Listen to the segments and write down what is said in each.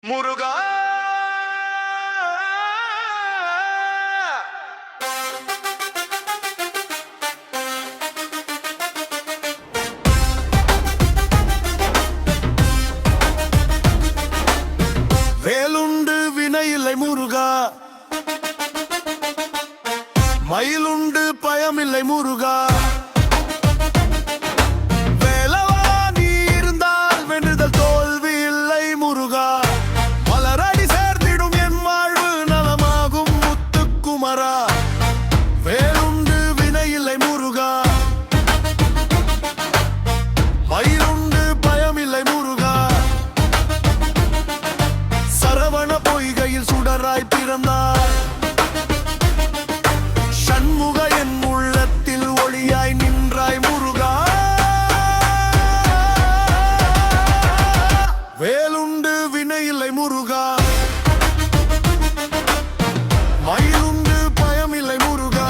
முருகா வேலுண்டு வினையில்லை முருகா, மயிலுண்டு பயமில்லை முருகா. வேலவா நீ இருந்தால் வென்றுதல் தோல்வி இல்லை முருகா. மலரடி சேர்ந்திடும் என் வாழ்வு நலமாகும் முத்துக்குமரா. வேலுண்டு வினையில்லை முருகா, மயிலுண்டு பயமில்லை முருகா. சரவண பொய்கையில் சுடராய் பிறந்தார் சண்முக என் உள்ளத்தில் ஒளியாய் நின்றாய் முருகா. வேலுண்டு வினையில்லை முருகா, மயிலுண்டு பயமில்லை முருகா.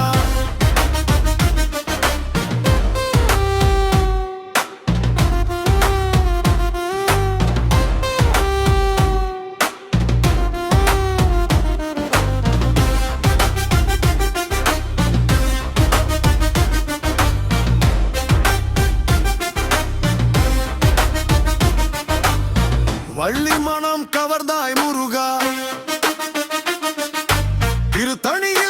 வள்ளி மனம் கவர்ந்தாய் முருகா, இரு தனியில்